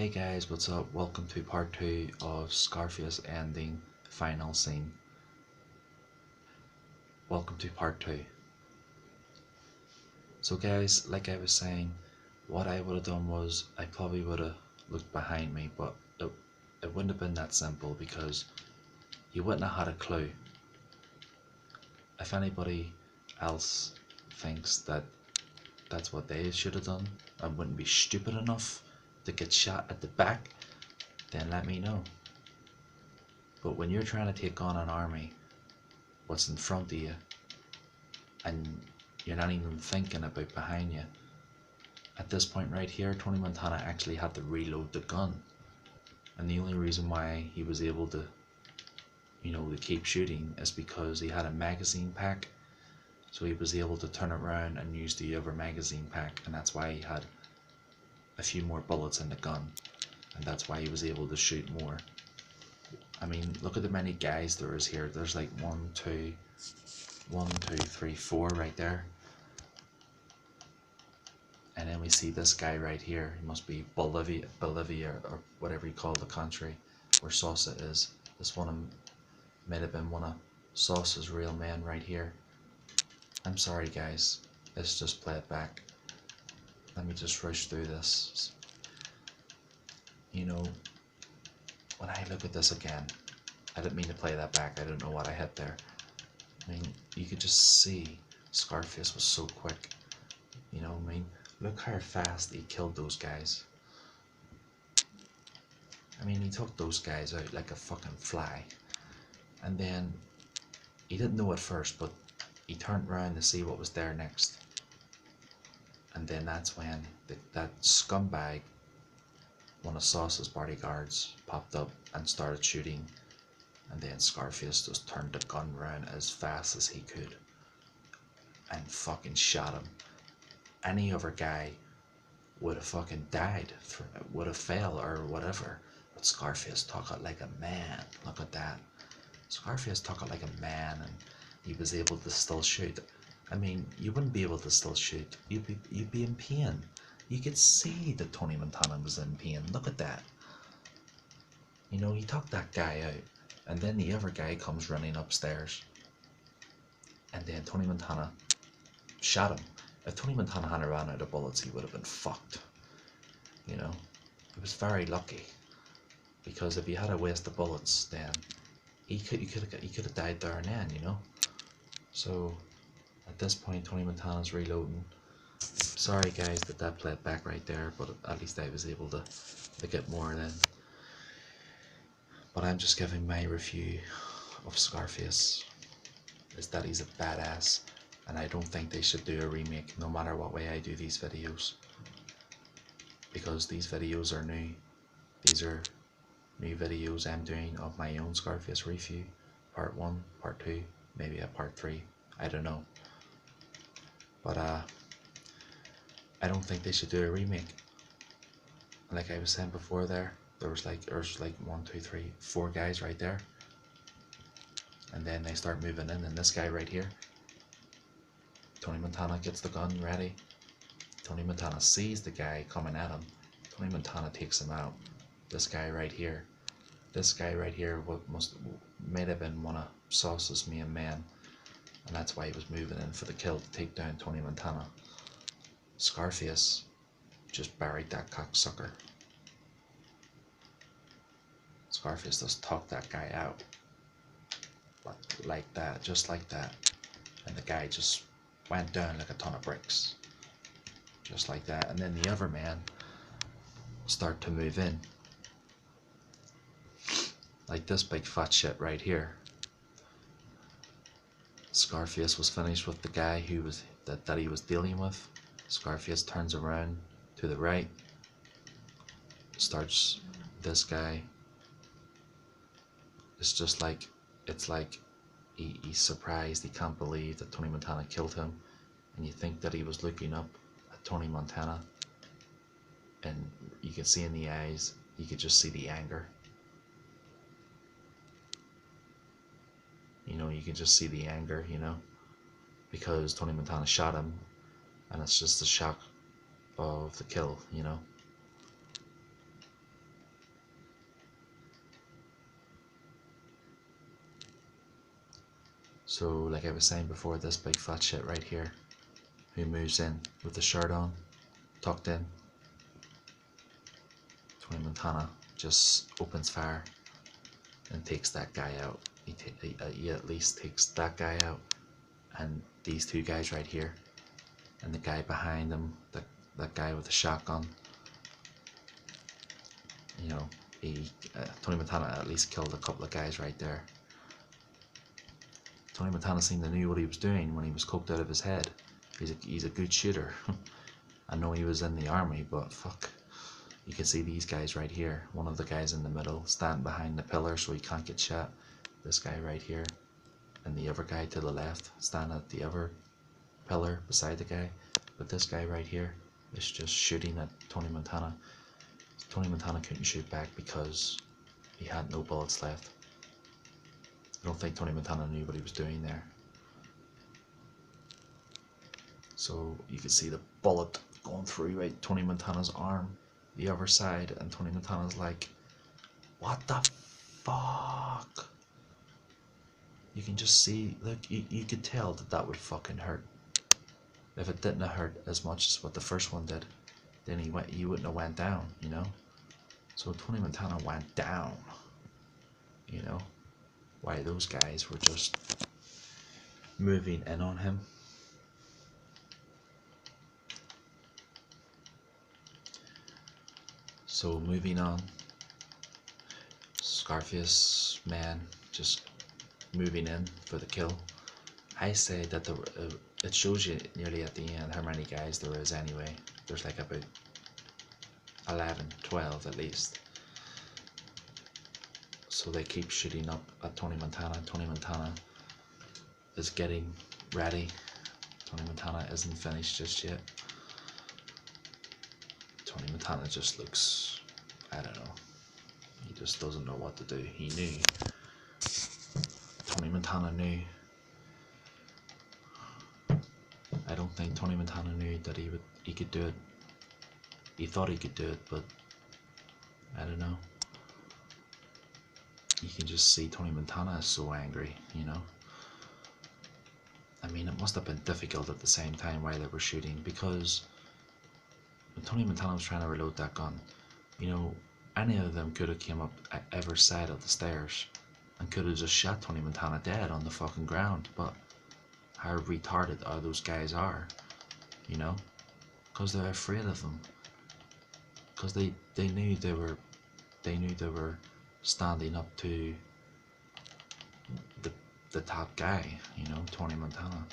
Hey guys, what's up? Welcome to part 2 of Scarface ending final scene. Welcome to part 2. So guys, like I was saying, what I would have done was I probably would have looked behind me, but it wouldn't have been that simple because you wouldn't have had a clue. If anybody else thinks that that's what they should have done and wouldn't be stupid enough to get shot at the back, then let me know. But when you're trying to take on an army, what's in front of you, and you're not even thinking about behind you. At this point right here, Tony Montana actually had to reload the gun. And the only reason why he was able to, to keep shooting is because he had a magazine pack. So he was able to turn it around and use the other magazine pack, and that's why he had a few more bullets in the gun. And that's why he was able to shoot more. I mean, look at the many guys there is here. There's like 1, 2, 3, 4 right there. And then we see this guy right here. He must be Bolivia or whatever you call the country where Sosa is. This one might have been one of Sosa's real men right here. I'm sorry guys, let's just play it back. Let me just rush through this. When I look at this again, I didn't mean to play that back. I don't know what I hit there. I mean, you could just see Scarface was so quick. Look how fast he killed those guys. I mean, he took those guys out like a fucking fly. And then, he didn't know at first, but he turned around to see what was there next. And then that's when that scumbag, one of Sauce's bodyguards, popped up and started shooting. And then Scarface just turned the gun around as fast as he could and fucking shot him. Any other guy would have fucking died, would have failed or whatever. But Scarface took it like a man. Look at that. Scarface took it like a man, and he was able to still shoot. I mean, you wouldn't be able to still shoot. You'd be in pain. You could see that Tony Montana was in pain. Look at that. He took that guy out, and then the other guy comes running upstairs, and then Tony Montana shot him. If Tony Montana hadn't ran out of bullets, he would have been fucked. He was very lucky, because if he had a waste of bullets, then he could have died there and then. So at this point, Tony Montana's reloading. Sorry guys that played back right there, but at least I was able to get more then. But I'm just giving my review of Scarface, is that he's a badass, and I don't think they should do a remake no matter what way I do these videos, because these videos are new. These are new videos I'm doing of my own Scarface review, part 1, part 2, maybe a part 3, I don't know. But I don't think they should do a remake. Like I was saying before there's like 1, 2, 3, 4 guys right there, and then they start moving in, and this guy right here, Tony Montana gets the gun ready. Tony Montana sees the guy coming at him. Tony Montana takes him out. This guy right here might have been one of Sauce's main men, and that's why he was moving in for the kill, to take down Tony Montana. Scarface just buried that cocksucker. Scarface just took that guy out like that, just like that, and the guy just went down like a ton of bricks, just like that. And then the other man start to move in, like this big fat shit right here. Scarface was finished with the guy who was that he was dealing with. Scarface turns around to the right, starts this guy. It's like he's surprised, he can't believe that Tony Montana killed him, and you think that he was looking up at Tony Montana, and you can see in the eyes, you could just see the anger. You can just see the anger, because Tony Montana shot him, and it's just the shock of the kill. So like I was saying before, this big fat shit right here, who moves in with the shirt on, tucked in, Tony Montana just opens fire and takes that guy out. He at least takes that guy out, and these two guys right here, and the guy behind him, that guy with the shotgun. You know, Tony Montana at least killed a couple of guys right there. Tony Montana seemed to knew what he was doing when he was coked out of his head. He's a good shooter. I know he was in the army, but fuck. You can see these guys right here. One of the guys in the middle, standing behind the pillar so he can't get shot. This guy right here. And the other guy to the left, standing at the other pillar beside the guy. But this guy right here is just shooting at Tony Montana. Tony Montana couldn't shoot back because he had no bullets left. I don't think Tony Montana knew what he was doing there. So you can see the bullet going through right Tony Montana's arm, the other side, and Tony Montana's like, what the fuck? You can just see, look, you could tell that would fucking hurt. If it didn't hurt as much as what the first one did, then he wouldn't have went down, you know? So Tony Montana went down, you know? Why those guys were just moving in on him. So moving on, Scarface man just moving in for the kill. I say that it shows you nearly at the end how many guys there is anyway. There's like about 11, 12 at least. So they keep shooting up at Tony Montana. Tony Montana is getting ready. Tony Montana isn't finished just yet. Tony Montana just looks, I don't know, he just doesn't know what to do. He knew. Tony Montana knew. I don't think Tony Montana knew that he could do it. He thought he could do it, but I don't know. You can just see Tony Montana is so angry, you know. I mean, it must have been difficult at the same time while they were shooting, because when Tony Montana was trying to reload that gun, you know, any of them could have came up at every side of the stairs and could have just shot Tony Montana dead on the fucking ground. But how retarded are those guys are, you know, because they're afraid of them, because they knew they were standing up to the top guy, you know, Tony Montana.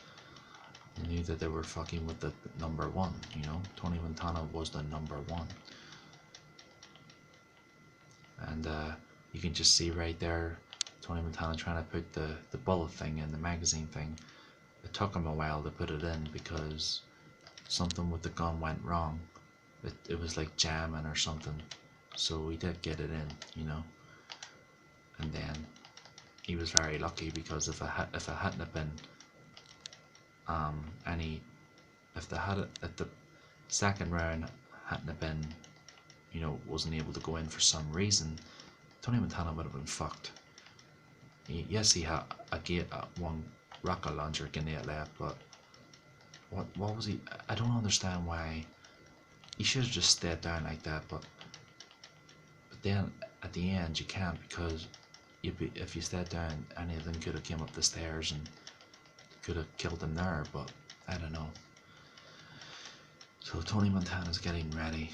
They knew that they were fucking with the number one, you know. Tony Montana was the number one. And you can just see right there Tony Montana trying to put the bullet thing in, the magazine thing. It took him a while to put it in because something with the gun went wrong. It was like jamming or something. So he did get it in, you know. And then he was very lucky, because if it hadn't have been if the second round hadn't have been, you know, wasn't able to go in for some reason, Tony Montana would have been fucked. Yes, he had one rocket launcher grenade left, but what was he? I don't understand why. He should have just stayed down like that, but then at the end you can't, because if you stayed down, any of them could have came up the stairs and could have killed him there, but I don't know. So Tony Montana's getting ready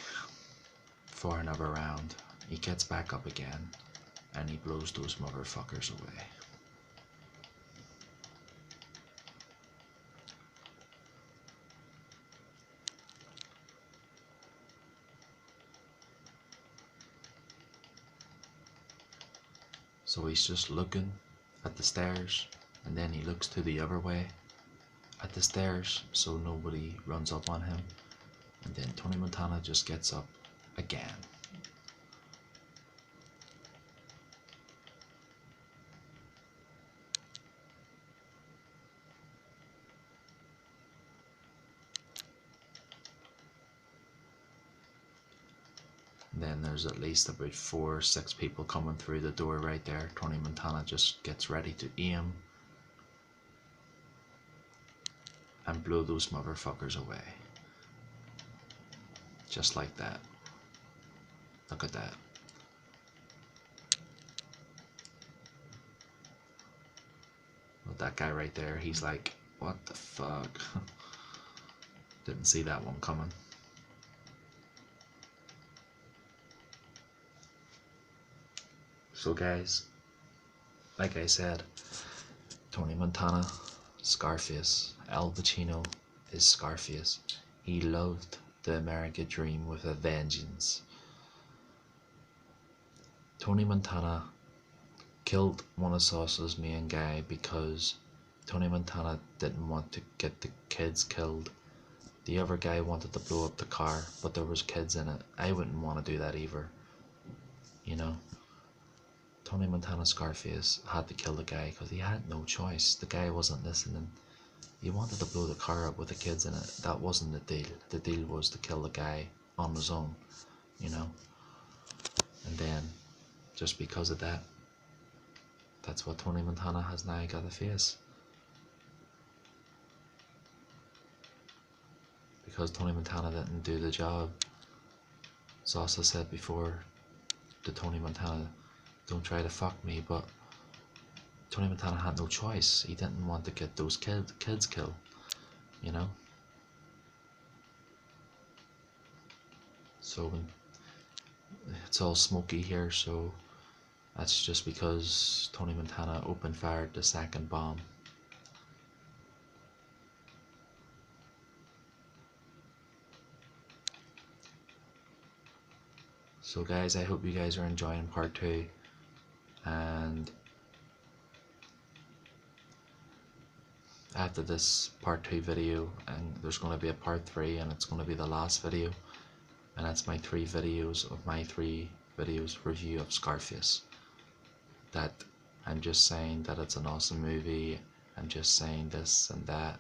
for another round. He gets back up again and he blows those motherfuckers away. So he's just looking at the stairs, and then he looks to the other way at the stairs so nobody runs up on him, and then Tony Montana just gets up again. Then there's at least about 4 or 6 people coming through the door right there. Tony Montana just gets ready to aim, and blow those motherfuckers away. Just like that. Look at that. Well, that guy right there, he's like, what the fuck? Didn't see that one coming. So guys, like I said, Tony Montana, Scarface. Al Pacino is Scarface. He loved the American dream with a vengeance. Tony Montana killed one of Sauce's main guy because Tony Montana didn't want to get the kids killed. The other guy wanted to blow up the car, but there was kids in it. I wouldn't want to do that either. You know? Tony Montana Scarface had to kill the guy because he had no choice. The guy wasn't listening. He wanted to blow the car up with the kids in it. That wasn't the deal. The deal was to kill the guy on his own, you know? And then, just because of that, that's what Tony Montana has now got to face. Because Tony Montana didn't do the job. Salsa said before to Tony Montana, don't try to fuck me, but Tony Montana had no choice. He didn't want to get those kids killed, you know? So it's all smoky here, so that's just because Tony Montana open fired the second bomb. So guys, I hope you guys are enjoying part 2, and after this part 2 video, and there's going to be a part 3, and it's going to be the last video, and that's my 3 videos of my 3 videos review of Scarface. That I'm just saying that it's an awesome movie. I'm just saying this and that,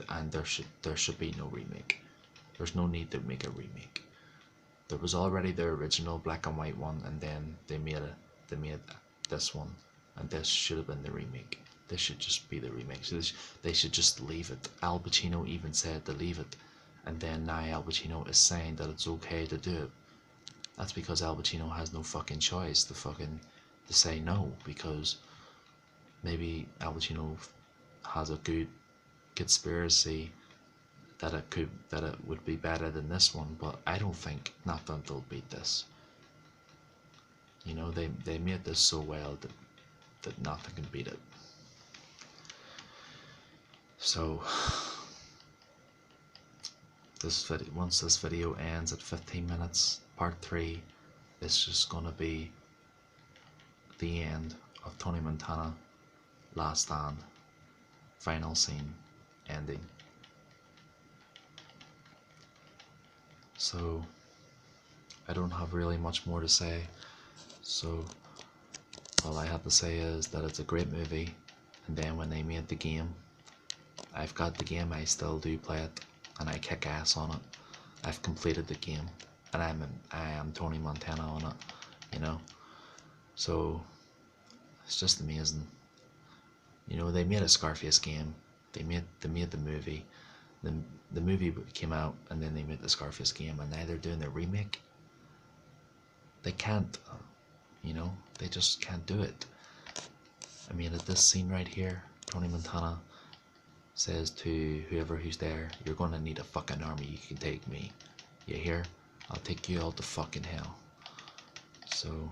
and there should be no remake. There's no need to make a remake. There was already the original black and white one, and then they made this one, and this should have been the remake. This should just be the remake. So they should just leave it. Al Pacino even said to leave it, and then now Al Pacino is saying that it's okay to do it. That's because Al Pacino has no fucking choice to say no, because maybe Al Pacino has a good conspiracy that it would be better than this one, but I don't think nothing will beat this. You know, they made this so well that nothing can beat it. So once this video ends at 15 minutes, part 3 is just gonna be the end of Tony Montana Last Stand, final scene, ending. So I don't have really much more to say, so all I have to say is that it's a great movie. And then when they made the game, I've got the game, I still do play it, and I kick ass on it. I've completed the game, and I am Tony Montana on it, you know. So it's just amazing. You know, they made a Scarface game. They made the movie. The movie came out, and then they made the Scarface game, and now they're doing the remake. They can't, you know, they just can't do it. I mean, at this scene right here, Tony Montana says to who's there, you're gonna need a fucking army, you can take me. You hear? I'll take you all to fucking hell. So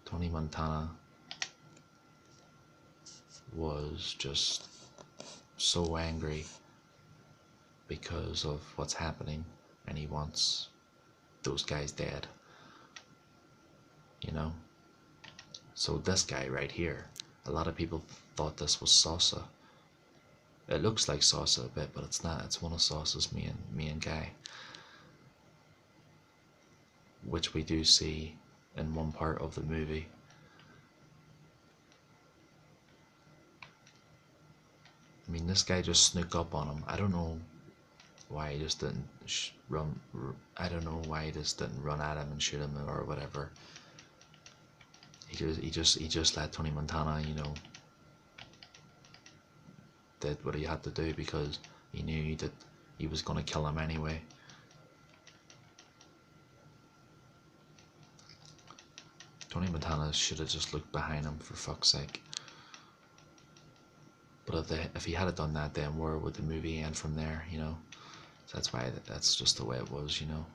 Tony Montana was just so angry because of what's happening, and he wants those guys dead, you know. So this guy right here, a lot of people thought this was Salsa. It looks like Salsa a bit, but it's not. It's one of Salsa's main guy, which we do see in one part of the movie. I mean, this guy just snuck up on him. I don't know why he just didn't run. I don't know why he just didn't run at him and shoot him or whatever. He just let Tony Montana, you know, did what he had to do because he knew that he was going to kill him anyway. Tony Montana should have just looked behind him, for fuck's sake. But if he had done that, then where would the movie end from there, you know? So that's why that's just the way it was, you know.